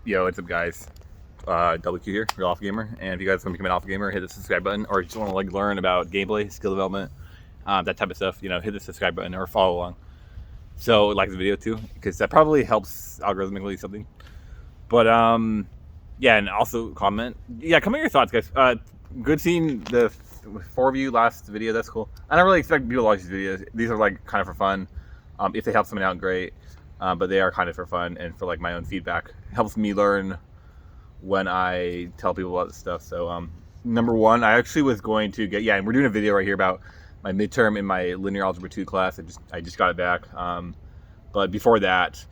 Yo, what's up, guys? WQ here, Real Alpha Gamer. And if you guys want to become an Alpha Gamer, hit the subscribe button, or just want to learn about gameplay, skill development, that type of stuff. Hit the subscribe button or follow along. So like the video too, because that probably helps algorithmically something. But yeah, and also comment. Yeah, comment your thoughts, guys. Good seeing the 4 of you last video. That's cool. I don't really expect people to watch these videos. These are like kind of for fun. If they help someone out, great. But they are kind of for fun and for like my own feedback. It helps me learn when I tell people about this stuff. So number one, I actually was going to get, and we're doing a video right here about my midterm in my linear algebra 2 class. I just got it back. But before that,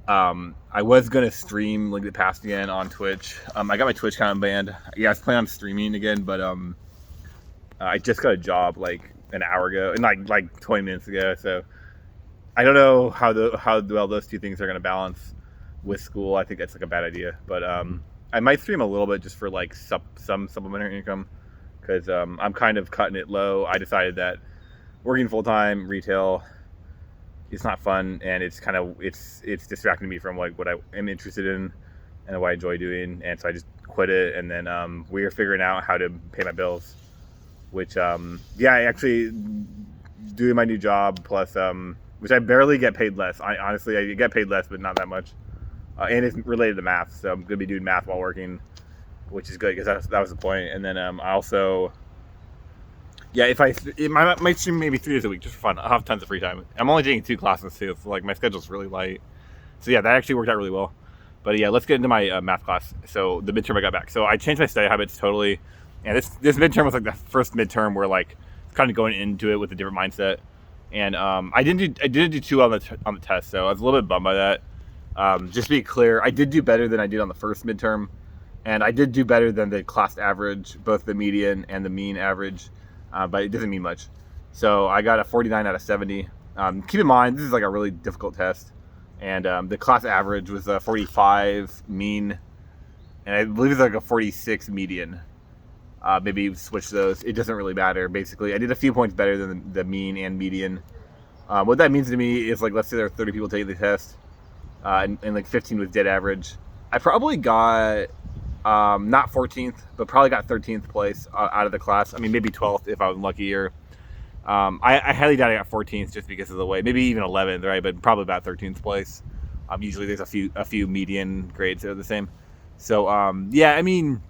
I was gonna stream Link That Passed again on Twitch. I got my Twitch account banned. Yeah, I was planning on streaming again, but I just got a job like an hour ago, and like 20 minutes ago. So I don't know how well those two things are gonna balance with school. I think that's like a bad idea, but I might stream a little bit just for like some supplementary income, because I'm kind of cutting it low. I decided that working full-time retail, it's not fun, and it's distracting me from like what I am interested in and what I enjoy doing, and so I just quit it. And then we are figuring out how to pay my bills, which I actually doing my new job plus which I barely get paid less. I get paid less, but not that much. And it's related to math, so I'm going to be doing math while working, which is good because that was the point. And then I also, I might stream maybe 3 days a week just for fun. I'll have tons of free time. I'm only taking 2 classes too, so like my schedule's really light. So yeah, that actually worked out really well. But yeah, let's get into my math class. So the midterm I got back. So I changed my study habits totally. And this midterm was like the first midterm where like kind of going into it with a different mindset. And I didn't do too well on the test, so I was a little bit bummed by that. Just to be clear, I did do better than I did on the first midterm, and I did do better than the class average, both the median and the mean average, but it doesn't mean much. So I got a 49 out of 70. Keep in mind, this is like a really difficult test, and the class average was a 45 mean, and I believe it's like a 46 median. Maybe switch those. It doesn't really matter. Basically, I did a few points better than the mean and median. What that means to me is, like, let's say there are 30 people taking the test, and like 15 was dead average. I probably got not 14th, but probably got 13th place out of the class. I mean, maybe 12th if I was lucky. Or I highly doubt I got 14th just because of the way. Maybe even 11th, right? But probably about 13th place. Usually there's a few median grades that are the same. So I mean,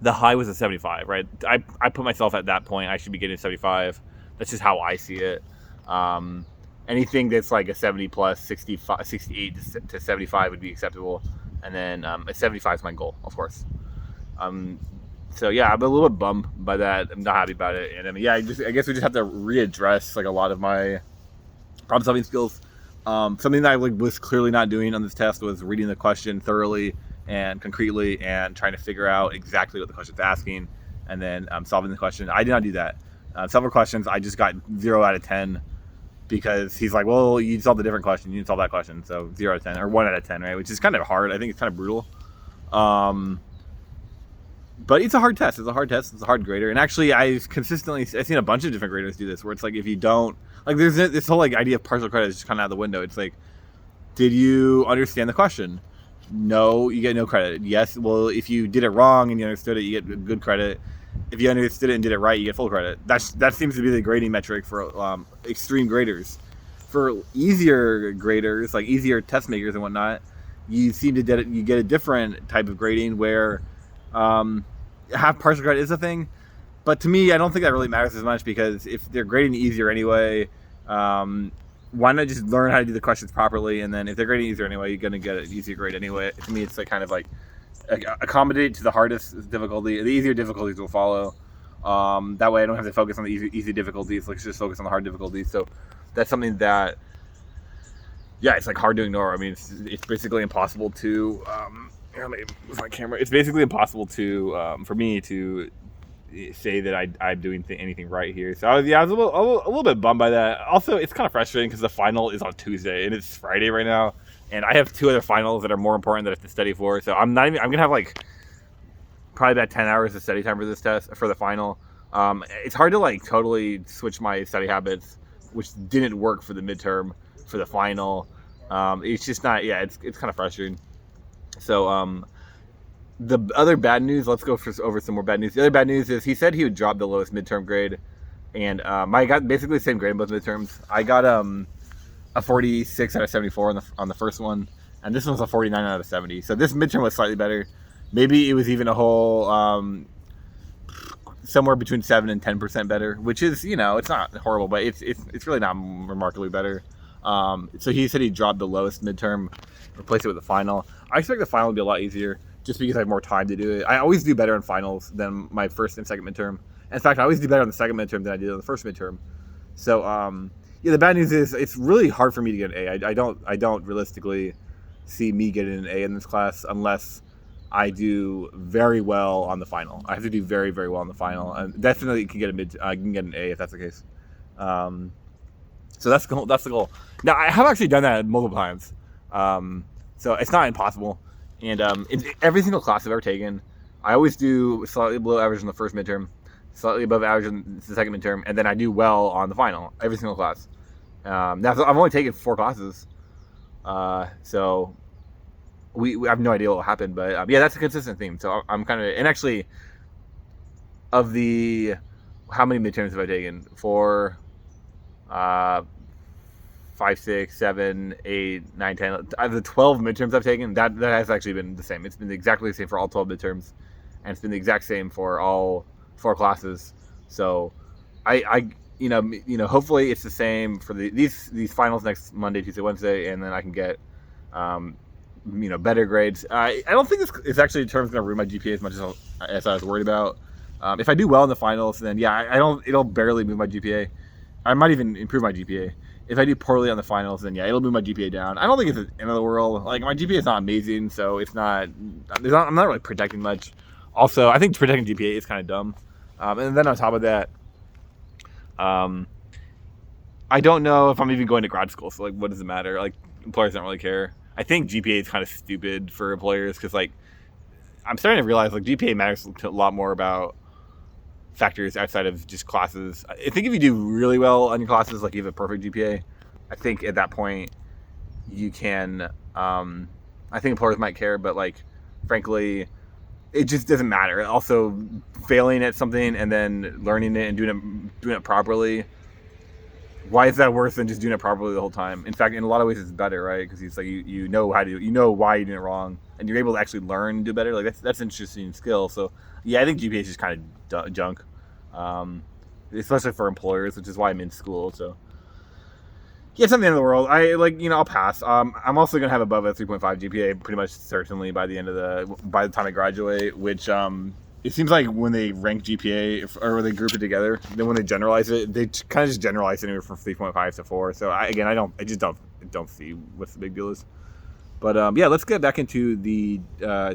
the high was a 75, right? I put myself at that point. I should be getting 75. That's just how I see it. Anything that's like a 70 plus, 65, 68 to 75 would be acceptable. And then a 75 is my goal, of course. So yeah, I'm a little bit bummed by that. I'm not happy about it. And I mean, I guess we just have to readdress like a lot of my problem solving skills. Something that I was clearly not doing on this test was reading the question thoroughly and concretely and trying to figure out exactly what the question's asking, and then solving the question. I did not do that. Several questions I just got 0 out of 10 because he's like, well, you solved a different question, you didn't solve that question, so 0 out of 10 or 1 out of 10, right? Which is kind of hard. I think it's kind of brutal. But it's a hard test. It's a hard grader. And actually, I've seen a bunch of different graders do this, where it's like, if you don't, like, there's this whole like idea of partial credit is just kind of out the window. It's like, did you understand the question? No, you get no credit. Yes, well, if you did it wrong and you understood it, you get good credit. If you understood it and did it right, you get full credit. That seems to be the grading metric for extreme graders. For easier graders, like easier test makers and whatnot, you get a different type of grading where half partial credit is a thing. But to me, I don't think that really matters as much, because if they're grading easier anyway, why not just learn how to do the questions properly, and then if they're grading easier anyway, you're going to get an easier grade anyway. To me, it's like kind of like accommodate to the hardest difficulty. The easier difficulties will follow. That way I don't have to focus on the easy difficulties. Let's just focus on the hard difficulties. So that's something that, it's like hard to ignore. I mean, it's basically impossible to, let me move my camera. It's basically impossible to, for me to say that I'm doing anything right here. So I was a little bit bummed by that. Also, it's kind of frustrating because the final is on Tuesday and it's Friday right now, and I have 2 other finals that are more important that I have to study for. So I'm gonna have like probably about 10 hours of study time for this test, for the final. It's hard to like totally switch my study habits, which didn't work for the midterm, for the final. It's just not. It's kind of frustrating. So the other bad news. Let's go over some more bad news. The other bad news is he said he would drop the lowest midterm grade, and I got basically the same grade in both midterms. I got a 46 out of 74 on the first one, and this one was a 49 out of 70. So this midterm was slightly better. Maybe it was even a whole somewhere between 7 and 10% better, which is, it's not horrible, but it's really not remarkably better. So he said he dropped the lowest midterm, replaced it with the final. I expect the final to be a lot easier, just because I have more time to do it. I always do better on finals than my first and second midterm. In fact, I always do better on the second midterm than I did on the first midterm. So the bad news is it's really hard for me to get an A. I don't realistically see me getting an A in this class unless I do very well on the final. I have to do very, very well on the final, and definitely can get I can get an A if that's the case. So that's the goal. That's the goal. Now I have actually done that multiple times, so it's not impossible. And in every single class I've ever taken, I always do slightly below average in the first midterm, slightly above average in the second midterm, and then I do well on the final. Every single class. Now I've only taken 4 classes, so we have no idea what will happen. But yeah, that's a consistent theme. So I'm kind of, and actually, of the how many midterms have I taken? 4, 5, 6, 7, 8, 9, 10. Out of the 12 midterms I've taken, that has actually been the same. It's been exactly the same for all 12 midterms, and it's been the exact same for all 4 classes. So I hopefully it's the same for these finals next Monday, Tuesday, Wednesday, and then I can get better grades. I don't think it's actually terms going to ruin my GPA as much as I was worried about. If I do well in the finals, then yeah, it'll barely move my GPA. I might even improve my GPA. If I do poorly on the finals, then yeah, it'll move my GPA down. I don't think it's the end of the world. Like, my GPA is not amazing, so it's not. I'm not really protecting much. Also, I think protecting GPA is kind of dumb. And then on top of that, I don't know if I'm even going to grad school. So like, what does it matter? Like, employers don't really care. I think GPA is kind of stupid for employers because, like, I'm starting to realize, like, GPA matters a lot more about factors outside of just classes. I think if you do really well on your classes, like you have a perfect GPA, I think at that point you can, I think employers might care, but, like, frankly, it just doesn't matter. Also, failing at something and then learning it and doing it properly, why is that worse than just doing it properly the whole time? In fact, in a lot of ways, it's better, right? Because it's like you know why you're doing it wrong, and you're able to actually learn and do better. Like, that's an interesting skill. So yeah, I think GPA is just kind of junk, especially for employers, which is why I'm in school. So yeah, it's not the end of the world. I'll pass. I'm also gonna have above a 3.5 GPA pretty much certainly by the time I graduate, which it seems like when they rank GPA or when they group it together, then when they generalize it, they kind of just generalize anywhere from 3.5 to 4. So I just don't see what the big deal is. But yeah, let's get back into the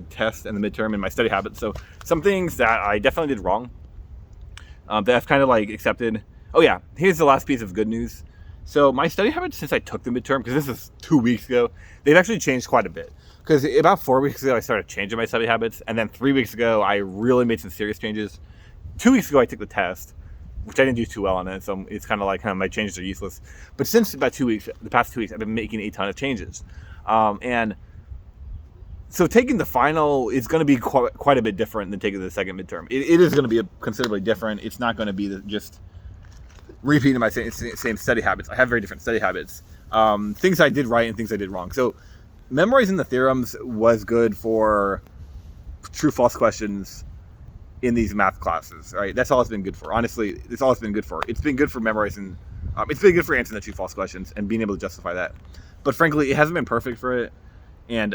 test and the midterm and my study habits. So some things that I definitely did wrong that I've kind of like accepted. Oh yeah, here's the last piece of good news. So my study habits since I took the midterm, because this is 2 weeks ago, they've actually changed quite a bit. Because about 4 weeks ago, I started changing my study habits. And then 3 weeks ago, I really made some serious changes. 2 weeks ago, I took the test, which I didn't do too well on it. So it's kind of like my changes are useless. But since about 2 weeks, the past 2 weeks, I've been making a ton of changes. And so taking the final is going to be quite a bit different than taking the second midterm. It is going to be considerably different. It's not going to be just repeating my same study habits. I have very different study habits. Things I did right and things I did wrong. So memorizing the theorems was good for true-false questions in these math classes, right? That's all it's been good for. Honestly, that's all it's been good for. It's been good for memorizing. It's been good for answering the true-false questions and being able to justify that. But frankly, it hasn't been perfect for it. And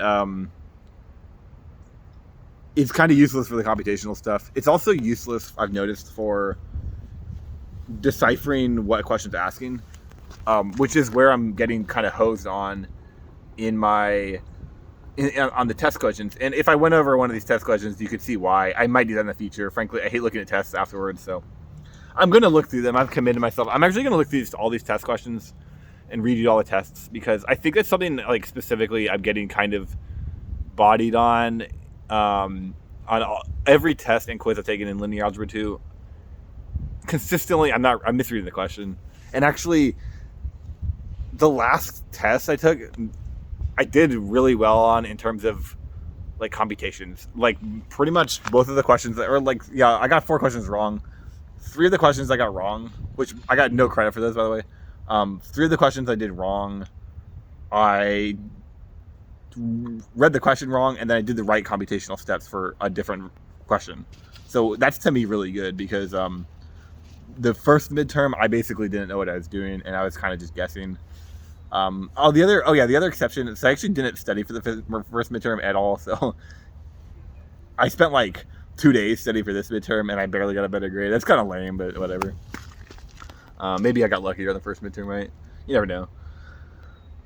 it's kind of useless for the computational stuff. It's also useless, I've noticed, for deciphering what question's asking, which is where I'm getting kind of hosed on on the test questions. And if I went over one of these test questions, you could see why. I might do that in the future. Frankly, I hate looking at tests afterwards, so I'm going to look through them. I've committed myself. I'm actually going to look through all these test questions and read all the tests, because I think that's something, like, specifically I'm getting kind of bodied on every test and quiz I've taken in linear algebra 2. Consistently, I'm misreading the question. And actually, the last test I took, I did really well on in terms of like computations. Like pretty much both of the questions that, or like, yeah, I got 4 questions wrong. 3 of the questions I got wrong, which I got no credit for those, by the way. 3 of the questions I did wrong. I read the question wrong, and then I did the right computational steps for a different question. So that's to me really good, because the first midterm I basically didn't know what I was doing, and I was kind of just guessing. The other exception is I actually didn't study for the first midterm at all. So I spent like 2 days studying for this midterm, and I barely got a better grade. That's kind of lame, but whatever. Maybe I got luckier on the first midterm, right? You never know.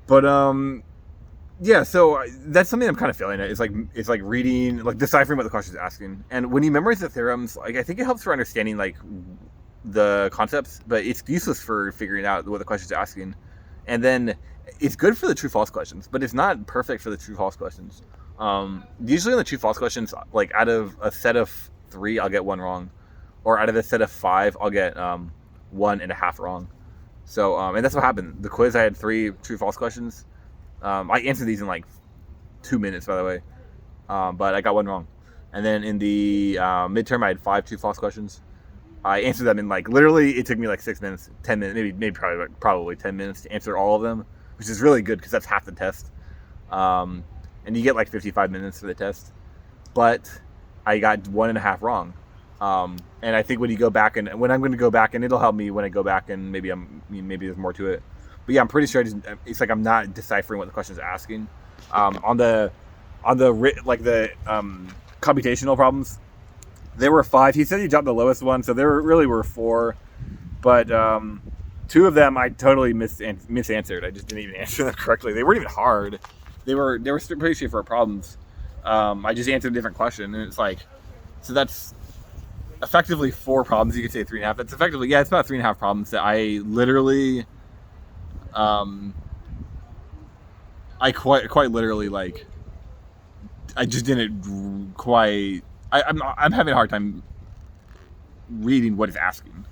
But yeah, so that's something I'm kind of failing at. It's like reading, like deciphering what the question's asking. And when you memorize the theorems, like I think it helps for understanding like the concepts, but it's useless for figuring out what the question's asking. And then it's good for the true-false questions, but it's not perfect for the true-false questions. Usually on the true-false questions, like out of a set of 3, I'll get 1 wrong. Or out of a set of 5, I'll get 1.5 wrong. So, and that's what happened. The quiz, I had 3 true-false questions. I answered these in like 2 minutes, by the way. But I got 1 wrong. And then in the midterm, I had 5 true-false questions. I answered them in like, literally, it took me like 6 minutes, 10 minutes, maybe probably 10 minutes to answer all of them, which is really good because that's half the test. And you get like 55 minutes for the test. But I got 1.5 wrong. And I think when you go back, and when I'm going to go back, and it'll help me when I go back, and maybe there's more to it. But yeah, I'm pretty sure it's like I'm not deciphering what the question is asking. On the computational problems, there were 5. He said he dropped the lowest one, so there really were 4. But 2 of them I totally misanswered. I just didn't even answer them correctly. They weren't even hard. They were pretty straightforward problems. I just answered a different question, and it's like, so that's effectively 4 problems. You could say 3.5. That's effectively, yeah, it's about 3.5 problems that I literally, I quite literally, like, I just didn't quite. I'm having a hard time reading what it's asking.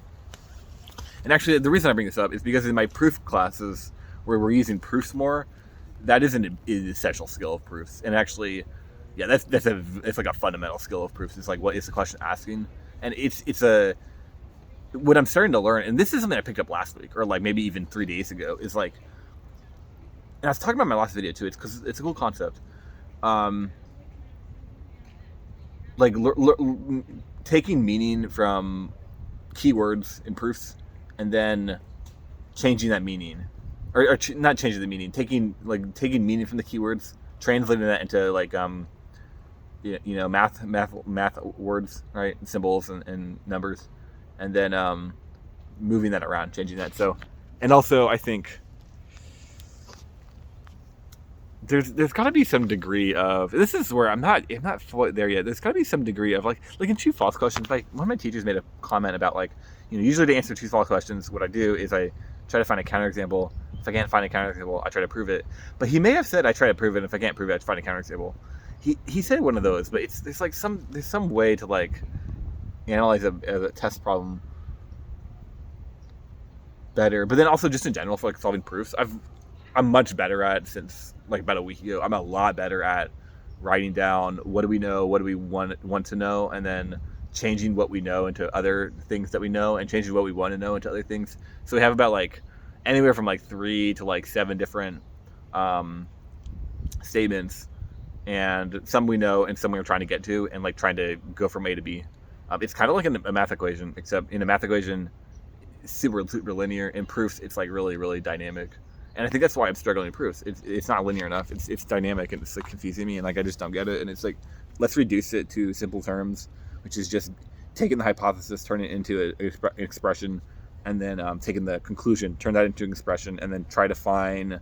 And actually, the reason I bring this up is because in my proof classes, where we're using proofs more, that is an essential skill of proofs. And actually, yeah, it's like a fundamental skill of proofs. It's like, what is the question asking? And it's what I'm starting to learn, and this is something I picked up last week, or like maybe even 3 days ago, is like, and I was talking about in my last video too. It's because it's a cool concept. Like taking meaning from keywords in proofs, and then changing that meaning, or not changing the meaning, taking meaning from the keywords, translating that into like math words, right, symbols and numbers, and then moving that around, changing that. So, and also I think there's got to be some degree of, this is where I'm not there yet. There's got to be some degree of like in true false questions. Like one of my teachers made a comment about like, usually to answer true false questions, what I do is I try to find a counterexample. If I can't find a counterexample, I try to prove it. But he may have said I try to prove it. And if I can't prove it, I find a counterexample. He said one of those, but there's some way to like analyze a test problem better. But then also just in general for like solving proofs, I'm much better at, since like about a week ago, I'm a lot better at writing down what do we know, what do we want to know, and then changing what we know into other things that we know, and changing what we want to know into other things. So we have about like anywhere from like 3 to like 7 different statements, and some we know and some we're trying to get to, and like trying to go from A to B. It's kind of like a math equation, except in a math equation, it's super linear. In proofs, it's like really, really dynamic. And I think that's why I'm struggling in proofs. It's not linear enough. It's dynamic, and it's like confusing me, and like I just don't get it. And it's like, let's reduce it to simple terms, which is just taking the hypothesis, turn it into an expression, and then taking the conclusion, turn that into an expression, and then try to find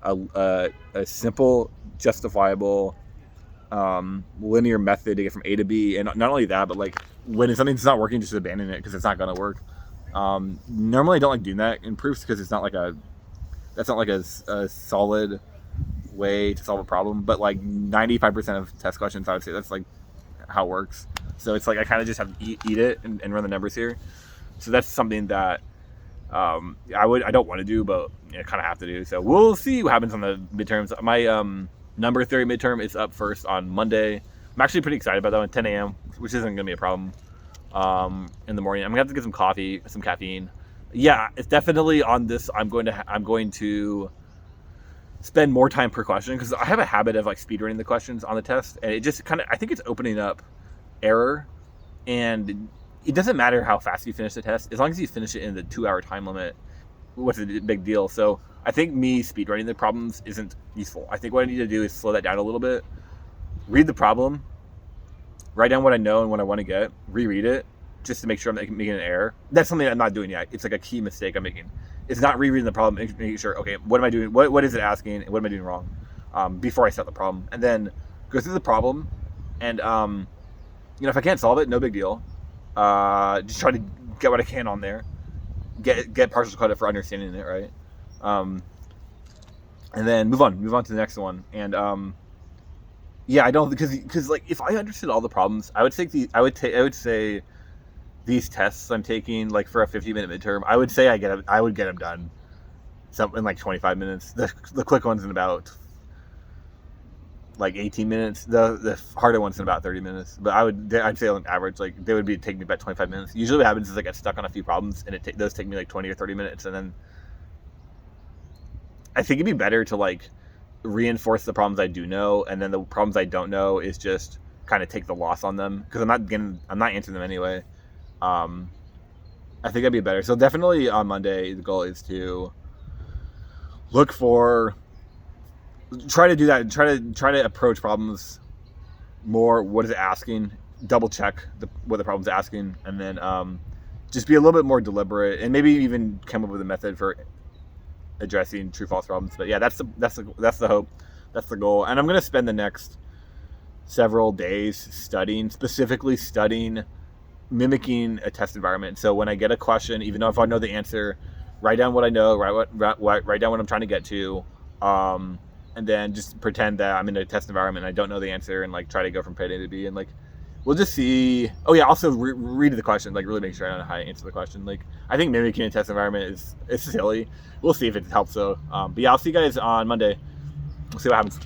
a simple, justifiable, linear method to get from A to B. And not only that, but like when something's not working, just abandon it because it's not going to work. Normally, I don't like doing that in proofs because it's not like that's not like a solid way to solve a problem. But like 95% of test questions, I would say that's like how it works. So it's like I kind of just have to eat it and run the numbers here. So that's something that I don't want to do, but I kind of have to do. So we'll see what happens on the midterms. Number theory midterm is up first on Monday. I'm actually pretty excited about that one, 10 a.m., which isn't going to be a problem in the morning. I'm going to have to get some coffee, some caffeine. Yeah, it's definitely on this. I'm going to spend more time per question because I have a habit of like speed running the questions on the test, and it just kind of, I think it's opening up error, and it doesn't matter how fast you finish the test as long as you finish it in the 2-hour time limit. What's a big deal? So I think me speed running the problems isn't useful. I think what I need to do is slow that down a little bit, read the problem, write down what I know and what I want to get, reread it just to make sure I'm making an error. That's something I'm not doing yet. It's like a key mistake I'm making. It's not rereading the problem, making sure, okay, what am I doing? What is it asking? And what am I doing wrong? Before I start the problem. And then go through the problem. And, if I can't solve it, no big deal. Just try to get what I can on there. Get partial credit for understanding it, right? And then move on to the next one. And, I don't, because like, if I understood all the problems, I would say these tests I'm taking, like for a 50-minute midterm, I would say I would get them done in like 25 minutes. The quick ones in about like 18 minutes. The harder ones in about 30 minutes. But I'd say on average, like they would take me about 25 minutes. Usually what happens is I get stuck on a few problems, and those take me like 20 or 30 minutes, and then I think it'd be better to like reinforce the problems I do know, and then the problems I don't know is just kind of take the loss on them because I'm not answering them anyway. I think that'd be better. So definitely on Monday, the goal is to try to do that. Try to approach problems more. What is it asking? Double check what the problem's asking, and then just be a little bit more deliberate, and maybe even come up with a method for addressing true-false problems. But yeah, that's the hope. That's the goal. And I'm gonna spend the next several days specifically studying mimicking a test environment. So when I get a question, even though if I know the answer, write down what I know, write down what I'm trying to get to, and then just pretend that I'm in a test environment and I don't know the answer, and like try to go from point A to B, and like we'll just see. Oh yeah, also read the question, like really make sure I know how to answer the question. Like I think mimicking a test environment is silly. We'll see if it helps though. But yeah, I'll see you guys on Monday. We'll see what happens.